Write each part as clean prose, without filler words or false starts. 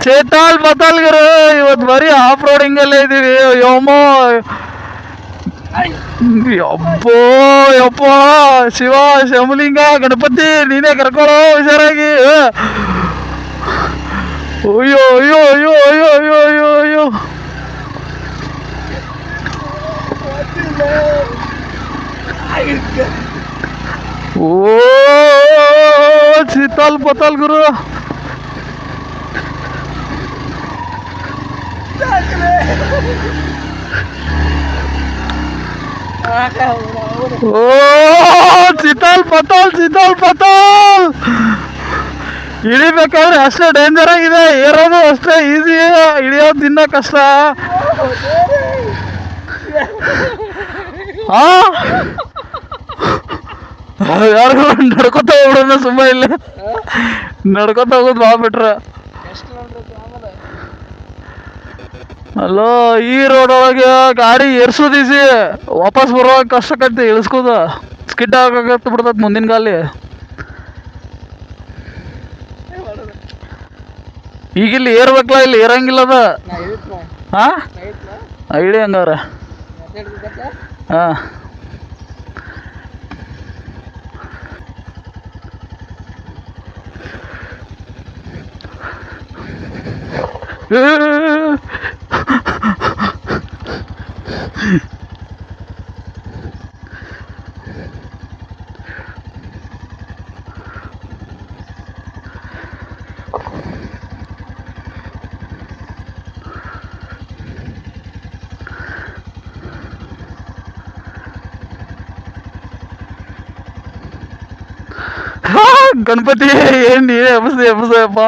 ಚೇತಾಲ್ ಬತಾಲ್ಗರು ಇವತ್ತು ಬರೀ off roading ಅಲ್ಲೇ ಇದೀವಿ. ಯೋಮೋ ಯಪ್ಪೋ ಯಪ್ಪ ಶಿವ ಶಂಭುಲಿಂಗ ಗಣಪತಿ ನೀನೇ ಕರ್ಕೊಳ್ಳೋ ಹುಷಾರಾಗಿ. ಅಯ್ಯೋ ಅಯ್ಯೋ ಅಯ್ಯೋ ಅಯ್ಯೋ ಅಯ್ಯೋ ಅಯ್ಯೋ ಅಯ್ಯೋ ಓ ಚೀತಾಲ್ ಪತಾಲ್ ಗುರು. ಓ ಚಿತಾಲ್ ಪತಾಲ್ ಚಿತಾಲ್ ಪತಾಲ್ ಇಳಿಬೇಕಾದ್ರೆ ಅಷ್ಟೇ ಡೇಂಜರ್ ಆಗಿದೆ, ಏರೋದು ಅಷ್ಟೇ ಈಸಿ, ಇಳಿಯೋದು ಇನ್ನ ಕಷ್ಟ. ಯಾರಿಗೂ ನಡ್ಕೊತ ಹೋಗ್ಬಿಡೋಣ ಸುಮ್ಮ ಇಲ್ಲ, ನಡ್ಕೊತ ಹೋಗೋದು ಬಾಬಿಟ್ರ. ಅಲ್ಲೋ ಈ ರೋಡ್ ಒಳಗೆ ಗಾಡಿ ಏರ್ಸೋದು ಈಸಿ, ವಾಪಸ್ ಬರುವಾಗ ಕಷ್ಟಕ್ಕಂತ ಇಳಿಸ್ಕೋದು, ಸ್ಕಿಡ್ ಆಗತ್ತ ಬಿಡ್ತದ ಮುಂದಿನ ಗಾಲಿ. ಈಗಿಲ್ಲಿ ಏರ್ಬೇಕಲ್ಲ, ಇಲ್ಲಿ ಏರಂಗಿಲ್ಲ ಅದ. ಹಾ ಇಳಿ ಹಂಗಾರ. ಹಾ ಗಣಪತಿ ಏನ್ ನೀನೇ ಎಬ್ಬಸಪ್ಪ.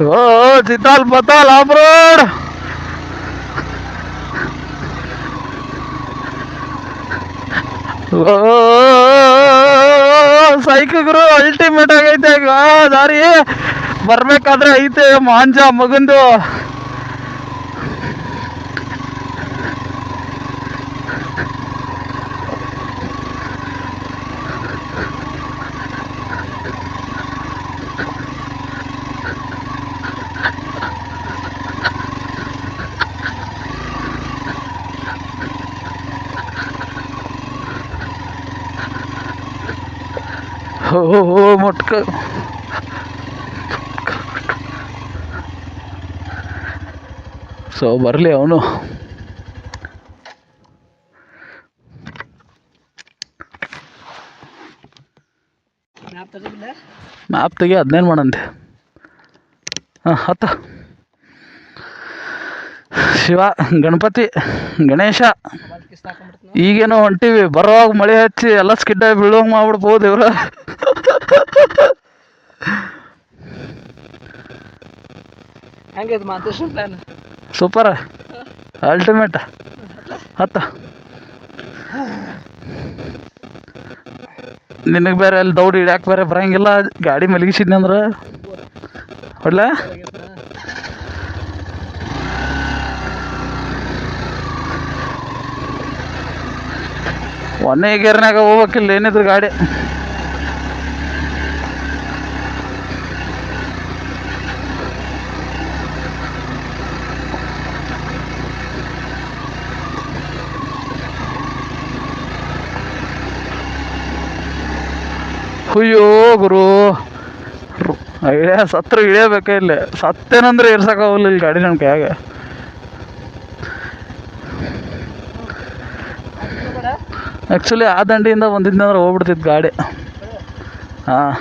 ಓ chital ಪತಾಲ್ of road. Cycle ultimate ಆಗೈತೆ. ಈಗ ದಾರಿ ಬರ್ಬೇಕಾದ್ರೆ ಐತೆ ಮಾಂಜ ಮಗಂದು. ಓ ಮೊಟ್ಕ ಸೊ ಬರಲಿ ಅವನು. ಮ್ಯಾಪ್ ತೆಗಿ, ಅದನ್ನೇನು ಮಾಡಂತೆ. ಹಾಂ ಹತ್ತ ಶಿವ ಗಣಪತಿ ಗಣೇಶ. ಈಗೇನೋ ಹೊಂಟಿವಿ, ಬರೋವಾಗ ಮಳೆ ಹಚ್ಚಿ ಎಲ್ಲ ಸ್ಕಿಡ್ ಆಗಿ ಬೀಳೋಂಗೆ ಮಾಡ್ಬಿಡ್ಬೋದು ಇವ್ರ. Super ultimate. ಹತ್ತ ನಿನಗೆ ಬೇರೆ ಅಲ್ಲಿ ದೌಡ್ ಹಿಡ್ಯಾಕೆ ಬೇರೆ ಬರಂಗಿಲ್ಲ, ಗಾಡಿ ಮಲಗಿಸಿದ್ನಿ ಅಂದ್ರೆ ಹೊಡ್ಲ. ಒಂದೇ ಗೇರ್ನಾಗ ಹೋಗ್ಬೇಕಿಲ್ಲ ಏನಿದ್ರು ಗಾಡಿ. ಅಯ್ಯೋ ಗುರು ಸತ್ರ ಇಳಿಯಬೇಕ ಇಲ್ಲಿ, ಸತ್ತೇನಂದ್ರೆ ಇರ್ಸಕ್ಕಾಗಲ್ಲ ಇಲ್ಲಿ ಗಾಡಿ ನನ್ನ ಕೈಯಾಗ. ಆ್ಯಕ್ಚುಲಿ ಆ ದಂಡಿಯಿಂದ ಬಂದಿದ್ದಂದ್ರೆ ಹೋಗ್ಬಿಡ್ತಿತ್ತು ಗಾಡಿ. ಹಾಂ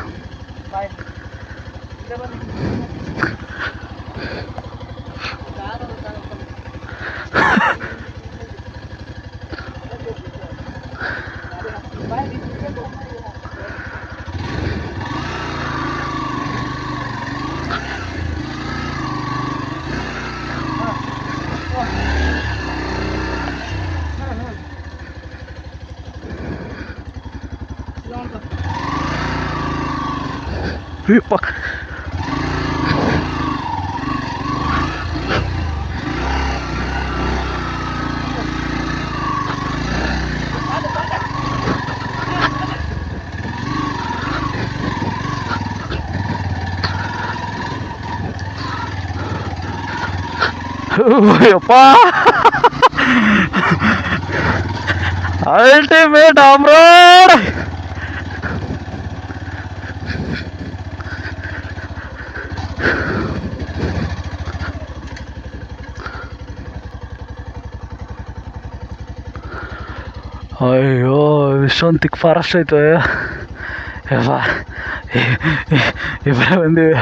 ಯಪ್ಪ. ಯಪ್ಪ ಅಲ್ಟಿಮೇಟ್ ಆಮ್ರೋಡ್. ಅಯ್ಯೋ ಇಷ್ಟೊಂದು ತಿಕ್ ಫಾರೆಸ್ಟ್ ಐತೆ ಯಪ್ಪ. ಇಬ್ಬರ ಬಂದೀವಿ.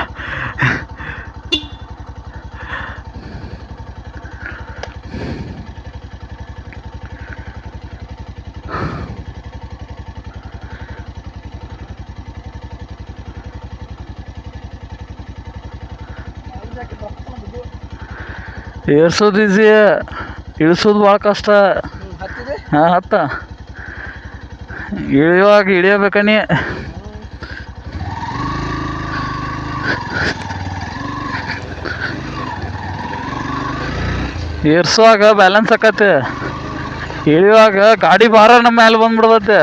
ಏರ್ಸೋದು ಈಸಿ, ಇಳಿಸೋದು ಭಾಳ ಕಷ್ಟ. ಹಾಂ ಹತ್ತ ಇಳಿಯುವಾಗ ಇಳಿಯಬೇಕನಿ. ಏರ್ಸುವಾಗ ಬ್ಯಾಲೆನ್ಸ್ ಆಕತ್ತೆ, ಇಳಿಯುವಾಗ ಗಾಡಿ ಭಾರ ನಮ್ಮ ಮೇಲೆ ಬಂದ್ಬಿಡ್ತೈತೆ.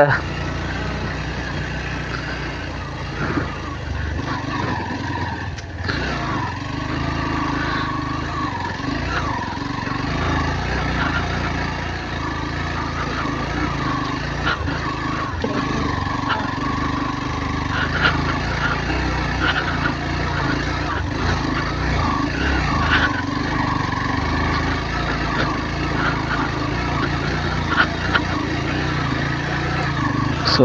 ಸೊ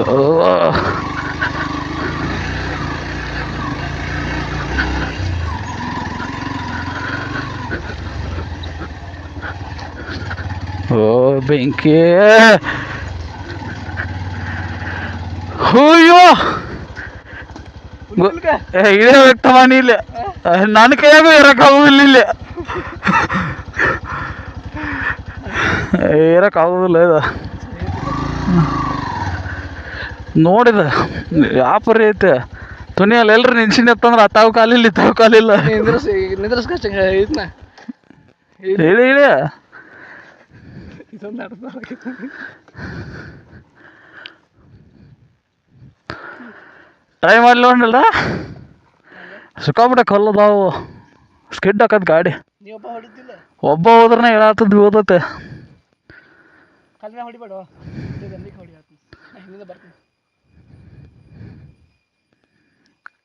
ಓ ಬೆಂಕಿ. ಅಯ್ಯೋ ಇದೇ ವ್ಯಕ್ತಮಾನಿ ಇಲ್ಲ, ನನ್ನ ಕೈಯಾಗೂ ಇರೋಕ್ಕಾಗೋದಿಲ್ಲ, ಇಲ್ಲಿ ಇರೋಕ್ಕಾಗೋದಿಲ್ಲ. ಇದು ನೋಡಿದ ವ್ಯಾಪಾರಿ ಐತೆ ತುನಿಯಲ್ಲಿ ಎಲ್ರು ನಿನ್ಸಿನ ಎತ್ತಂದ್ರೆ ತಾವು ಕಾಲಿಲ್ಲ ತಾವು ಕಾಲಿಲ್ಲ. ಹೇಳಿ ಹೇಳಿ ಟ್ರೈ ಮಾಡ್ಲಿ ಉಂಡಲ್ಲ ಸಿಕ್ಕಾಬಿಟ್ಟೆ ಕಲ್ಲದಾವು, ಸ್ಕಿಡ್ ಹಾಕತ್ ಗಾಡಿ. ಒಬ್ಬ ಹೋದ್ರೆ ಹೇಳತ್ತದ ಬೀಳ್ತೈತೆ.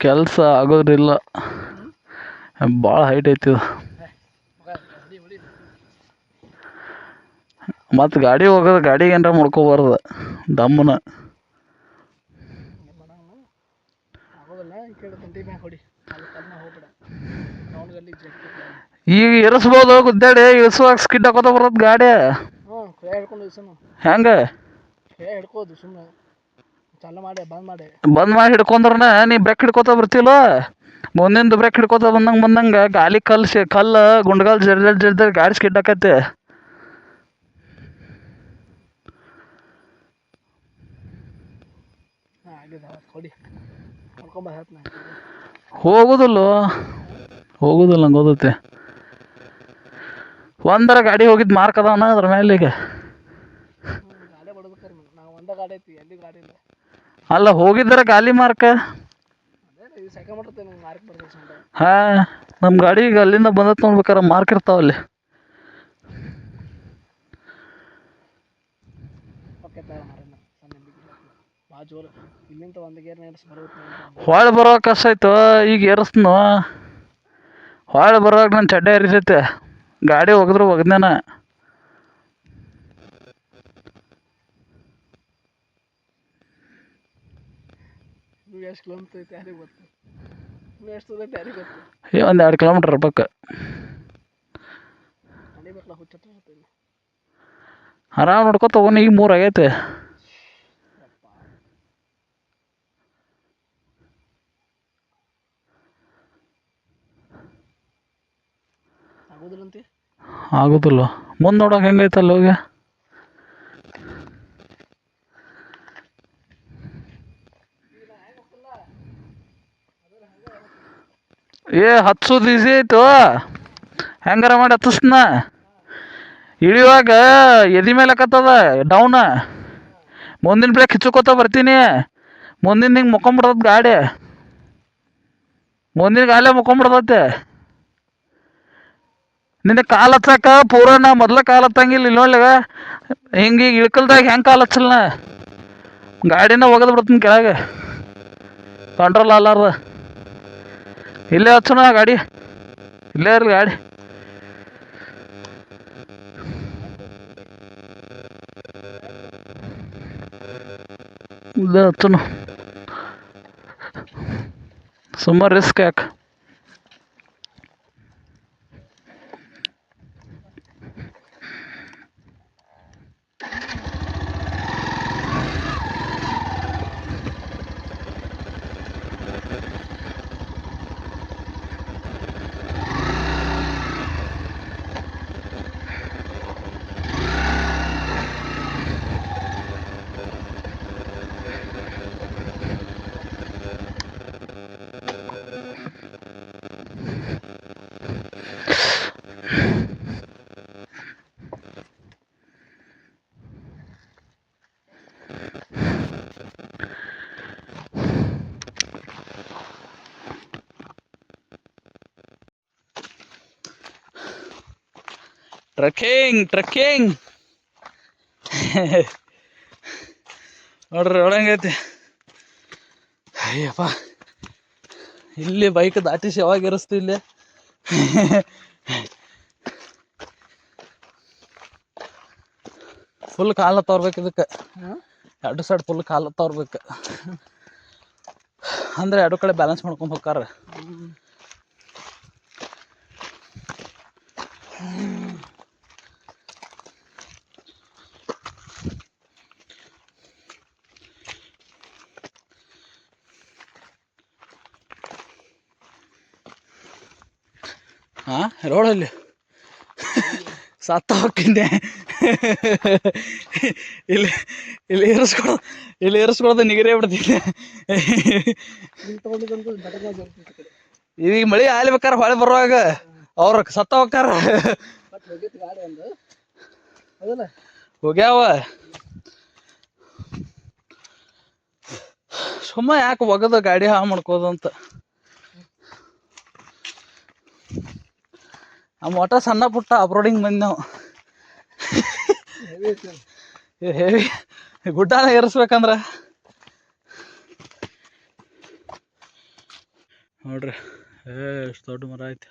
ಕೆಲಸ ಆಗೋದ್ರಿಲ್ಲ, ಭಾಳ ಹೈಟ್ ಐತಿ. ಮತ್ತು ಗಾಡಿ ಹೋಗೋದು ಗಾಡಿಗೆ ಏನಾರ ಮಾಡ್ಕೋಬಾರ್ದು ದಮ್ಮನ. ಈಗ ಇರಿಸ್ಬೋದು ಗುದ್ದಾಡಿ, ಇಳಿಸುವಾಗ ಸ್ಕಿಡ್ ಹಾಕೋತ ಬರೋದು ಗಾಡಿ. ಹೆಂಗೆ ಬಂದ್ ಮಾಡಿ ಹಿಡ್ಕೊಂಡ್ರನ ನೀ ಬ್ರೇಕ್ ಹಿಡ್ಕೋತ ಬರ್ತಿಲ್ಲ, ಮುಂದಿಂದ ಬ್ರೇಕ್ ಹಿಡ್ಕೋತ ಬಂದಂಗೆ ಗಾಲಿ ಕಲ್ಲು ಗುಂಡ್ಗಾಲ್ ಜರ್ಜರ್ ಗಾಡಿ ಸ್ಕಿಡ್ ಹಾಕತ್ತೆ. ಹೋಗುದಿಲ್ಲ ನಂಗೆ ಓದತ್ತೆ. ಒಂದರ ಗಾಡಿ ಹೋಗಿದ್ದು ಮಾರ್ಕ್ ಅದಾವನ ಅದ್ರ ಮೇಲೆ. ಈಗ ಅಲ್ಲ ಹೋಗಿದ್ದಾರ ಗಾಲಿ ಮಾರ್ಕ್. ಹಾಂ ನಮ್ಮ ಗಾಡಿ ಈಗ ಅಲ್ಲಿಂದ ಬಂದತ್ ನೋಡ್ಬೇಕಾರ ಮಾರ್ಕ್ ಇರ್ತಾವಲ್ಲಿ. ಹೊಳೆ ಬರೋ ಕಷ್ಟ ಆಯ್ತು. ಈಗ ಏರಿಸ್ನು ಹೊಳೆ ಬರೋವಾಗ ನನ್ನ ಚಡ್ಡೆ ಹರಿತೈತೆ, ಗಾಡಿ ಒಗದ್ರು ಒಗದ್ನೇನ. ಒಂದು 2 ಕಿಲೋಮೀಟ್ರ್ ಇರ್ಬೇಕು. ಆರಾಮ್ ನೋಡ್ಕೊತ ಹೋಗೋಣ. ಈಗ 3 ಆಗೈತೆ. ಆಗೋದಿಲ್ಲ ಮುಂದೆ ನೋಡೋಕೆ ಹೆಂಗೈತಲ್ಲ ಹೋಗಿ. ಹತ್ಸೋದು ಈಸಿ ಆಯ್ತು, ಹೆಂಗಾರ ಮಾಡಿ ಹತ್ತಿಸ್ನ. ಇಳಿಯುವಾಗ ಎದಿ ಮೇಲೆ ಕತ್ತದ ಡೌನ್, ಮುಂದಿನ ಬ್ರೇಕ್ ಹಿಚ್ಕೋತ ಬರ್ತೀನಿ, ಮುಂದಿನ ಹಿಂಗೆ ಮುಕ್ಕೊಂಬಿಡ್ತದ ಗಾಡಿ, ಮುಂದಿನ ಗಾಲೆ ಮುಕ್ಕೊಂಬಿಡ್ತೈತೆ. ನಿನ್ನ ಕಾಲು ಹಚ್ಚಕ ಪೂರ ನಾ ಮೊದ್ಲ ಕಾಲು ಹತ್ತಂಗಿಲ್ಲ, ಇಲ್ಲೊಳ್ಳಿಗ ಹಿಂಗೆ ಈಗ ಇಳ್ಕಲ್ದಾಗ ಹೆಂಗೆ ಕಾಲು ಹಚ್ಚಲ್ಲ, ಗಾಡಿನ ಒಗದು ಬಿಡ್ತೀನಿ ಕೆಳಗೆ ಕಂಟ್ರೋಲ್ ಅಲ್ಲಾರ್ದ. ಇಲ್ಲೇ ಹಚ್ಚೋಣ ಗಾಡಿ, ಇಲ್ಲೇ ಇರಲಿ ಗಾಡಿ. ಇಲ್ಲೇ ಹಚ್ಚೋಣ, ಸುಮಾರು ರಿಸ್ಕ್ ಯಾಕೆ. ಟ್ರಕ್ಕಿಂಗ್ ನೋಡ್ರಿ ಒಳಂಗೈತಿ. ಅಯ್ಯಪ್ಪ, ಇಲ್ಲಿ ಬೈಕ್ ದಾಟಿಸಿ ಯಾವಾಗ ಇರಿಸ್ತು ಇಲ್ಲಿ. ಫುಲ್ ಕಾಲ ತೋರ್ಬೇಕು ಇದಕ್ಕೆ, ಎರಡು ಸೈಡ್ ಫುಲ್ ಕಾಲ ತೋರ್ಬೇಕು, ಅಂದ್ರೆ ಎರಡು ಕಡೆ ಬ್ಯಾಲೆನ್ಸ್ ಮಾಡ್ಕೊಂಡು ಹೋಗ್ತಾರ. ರೋಡಲ್ಲಿ ಸತ್ತ ಹೋಗ್ತಿದ್ದೆ. ಇಲ್ಲಿ ಇಲ್ಲಿ ಏರಿಸ್ಕೊಳೋದು ನಿಗರೇ ಬಿಡ್ತಿದ್ದೆ. ಈಗ ಮಳೆ ಆಗ್ಬೇಕಾರೆ ಹೊಳೆ ಬರುವಾಗ ಅವ್ರ ಸತ್ತ ಹೋಗ್ತಾರ. ಹೋಗ್ಯಾವ, ಸುಮ್ಮ ಯಾಕೆ ಒಗದ ಗಾಡಿ ಹಾಳು ಮಾಡ್ಕೋದಂತ. ನಮ್ಮ ಒಟ್ಟ ಸಣ್ಣ ಪುಟ್ಟ ಅಪ್ರೋಡಿಂಗ್ ಬಂದು ನಾವು ಹೇವಿ ಗುಡ್ಡಾನ ಏರಿಸ್ಬೇಕಂದ್ರ ನೋಡ್ರಿ ಎಷ್ಟು ದೊಡ್ಡ ಮರ ಐತೆ.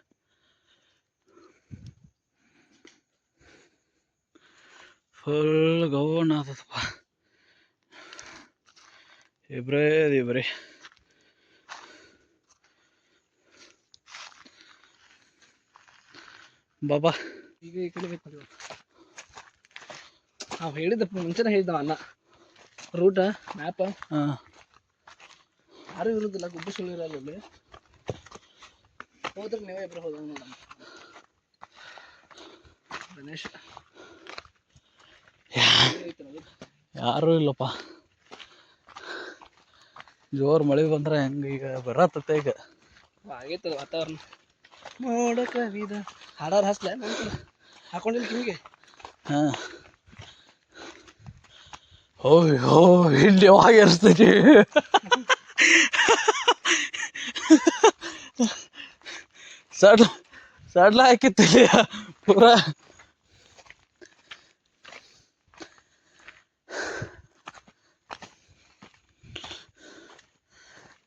ಫುಲ್ ಗೌಣ ಆತದಪ್ಪ, ಇಬ್ರೇ ಬಾಬಾ. ಈಗ ಈ ಕಡೆ ಬೇಕು ನಾವು ಹೇಳಿದ ಮುಂಚೆನೇ ಹೇಳಿದ್ದವ ಅನ್ನ ರೂಟ ಮ್ಯಾಪ. ಯಾರು ಇರುದಿಲ್ಲ, ಗುಡ್ಡ ಸುಳ್ಳು ಇರಲ್ಲ ಅಲ್ಲಿ. ಹೋದ್ರೆ ನೀವೇ ಇಬ್ಬರು ಹೋದ ಗಣೇಶ್, ಯಾರೂ ಇಲ್ಲಪ್ಪ. ಜೋರು ಮಳೆ ಬಂದ್ರೆ ಹೆಂಗೆ ಈಗ ಬರತ್ತತೆ. ಈಗ ಆಗೈತದ ವಾತಾವರಣ. ಮೋಡ ಕವಿದ ಹಾಡಾರ ಹಸ್ಲ ಹಾಕೊಂಡಿಲ್ಲ ಕಿವಿಗೆ. ಇಲ್ಲಿ ಯಾವಾಗ ಏರಿಸ್ತೈತಿ. ಸಡ್ಲ ಹಾಕಿತ್ತಿಲ್ಲ ಪೂರ.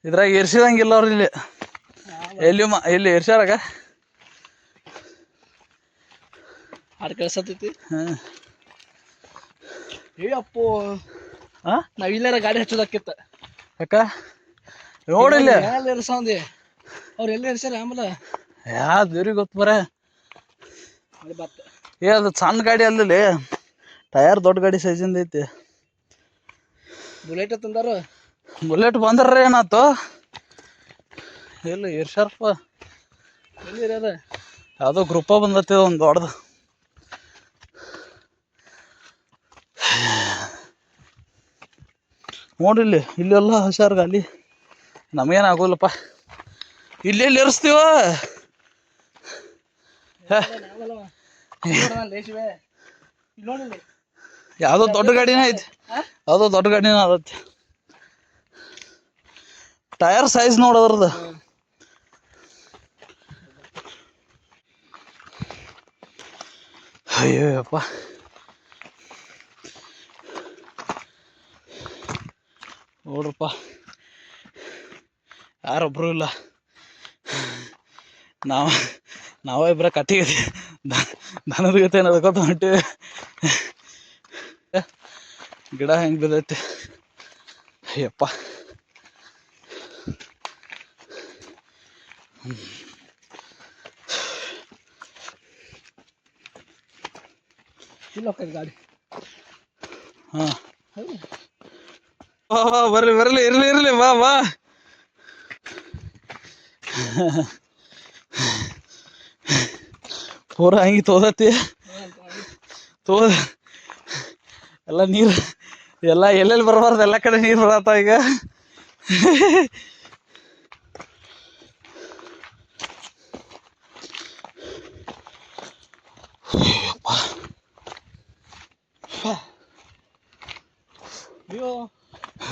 ಇದ್ರಾಗ ಏರ್ಸಿದಂಗಿಲ್ಲ ಅವ್ರು ಇಲ್ಲಿ ಎಲ್ಲಿ ಏರ್ಸ್ಯಾರಾಗ ಹಾಡು ಕೇಳಿಸತೈತಿ. ಅಪ್ಪೋ ನಾವ್ ಇಲ್ಲಾರ ಗಾಡಿ ಹಚ್ಚೋದಕ್ಕಿತ್ತ. ಯಾಕ ನೋಡಿಲ್ಲ ಏರ್ಸಂದಿ ಅವ್ರು ಎಲ್ಲಿ ಏರ್ಸ್ಯಾರ ಆಮೇಲೆ ಯಾವ್ದು ದೇವ್ರಿಗೆ ಗೊತ್ತು ಬರ. ಅದು ಸಣ್ಣ ಗಾಡಿ ಅಲ್ಲಲ್ಲಿ, ಟಯರ್ ದೊಡ್ಡ ಗಾಡಿ ಸೈಜಿಂದ ಐತಿ. ಬುಲೆಟ್ ತಂದಾರ, ಬುಲೆಟ್ ಬಂದ್ರ ಏನಾಯ್ತು. ಎಲ್ಲಿ ಏರ್ಸ್ಯಾರಪ್ಪ, ಎಲ್ಲಿ ಅದ ಯಾವುದೋ ಗ್ರೂಪ ಬಂದೈತಿ ಒಂದು ದೊಡ್ಡದು. ನೋಡಿಲ್ಲಿ ಇಲ್ಲೆಲ್ಲ ಹುಷಾರ್ಗ ಅಲ್ಲಿ ನಮಗೇನು ಆಗೋಲ್ಲಪ್ಪ. ಇಲ್ಲೆಲ್ಲಿ ಏರಿಸ್ತೀವ ಯಾವುದೋ ದೊಡ್ಡ ಗಾಡಿನ ಐತಿ, ಯಾವುದೋ ದೊಡ್ಡ ಗಾಡಿನ ಅದೈತಿ. Tyre size ನೋಡೋದ್ರದ್ದು. ಅಯ್ಯೋಯಪ್ಪ, ನೋಡ್ರಪ್ಪ ಯಾರೊಬ್ರು ಇಲ್ಲ, ನಾವೇ ಇಬ್ಬರ ಕಟ್ಟಿಗೆ ದನದ ಗತೆ ನಡ್ಕೊತ ಹೊಂಟಿವಿ. ಗಿಡ ಹೆಂಗೆ ಬಿದ್ದೈತಿ ಅಯ್ಯಪ್ಪ. ಗಾಡಿ ಹಾಂ ಬರಲಿ ಇರಲಿ ಬಾ. ಪೂರ ಹಂಗೆ ತೋದತಿ ಎಲ್ಲ ನೀರು ಎಲ್ಲ ಎಲ್ಲೆಲ್ಲಿ ಬರಬಾರ್ದು ಎಲ್ಲ ಕಡೆ ನೀರು ಬರತ್ತಾವ ಈಗ.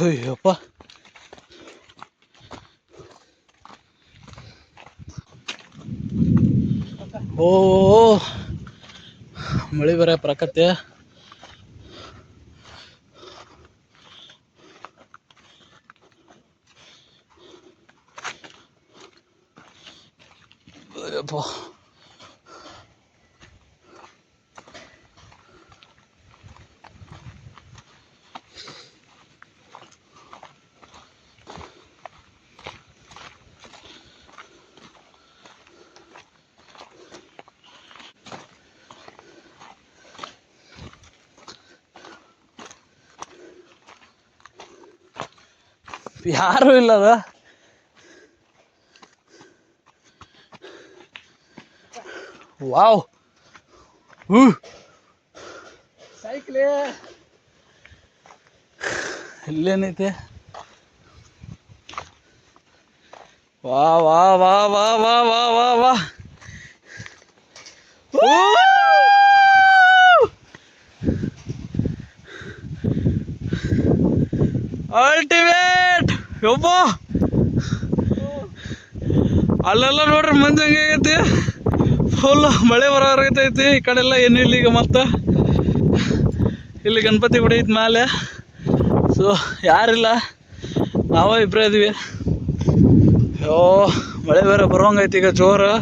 ಅಯ್ಯಪ್ಪ ಓ ಮಳೆ ಬರ ಪ್ರಕೃತಿ. ಅಯ್ಯಪ್ಪ ಯಾರು ಇಲ್ಲದ. ವಾವ್ ಸೈಕ್ಲೇ ಇಲ್ಲೇನೈತೆ. ವಾ ವಾ ವಾ ವಾ ವಾ ವಾ ವಾ ವಾ ಅಲ್ಟಿಮೇಟ್. ಯೊಬ್ಬ ಅಲ್ಲೆಲ್ಲ ನೋಡ್ರಿ ಮಂಜು ಹಂಗಾಗೈತಿ, ಫುಲ್ ಮಳೆ ಬರೋರ್ಗೈತಿ. ಈ ಕಡೆಲ್ಲ ಏನು ಇಲ್ಲ ಈಗ. ಮತ್ತೆ ಇಲ್ಲಿ ಗಣಪತಿ ಗುಡಿ ಐತಿ ಮ್ಯಾಲೆ. ಸೊ ಯಾರಿಲ್ಲ, ನಾವೇ ಇಬ್ಬರೇ ಇದೀವಿ. ಅಯ್ಯೋ ಮಳೆ ಬೇರೆ ಬರೋಂಗೈತಿ ಈಗ ಜೋರು.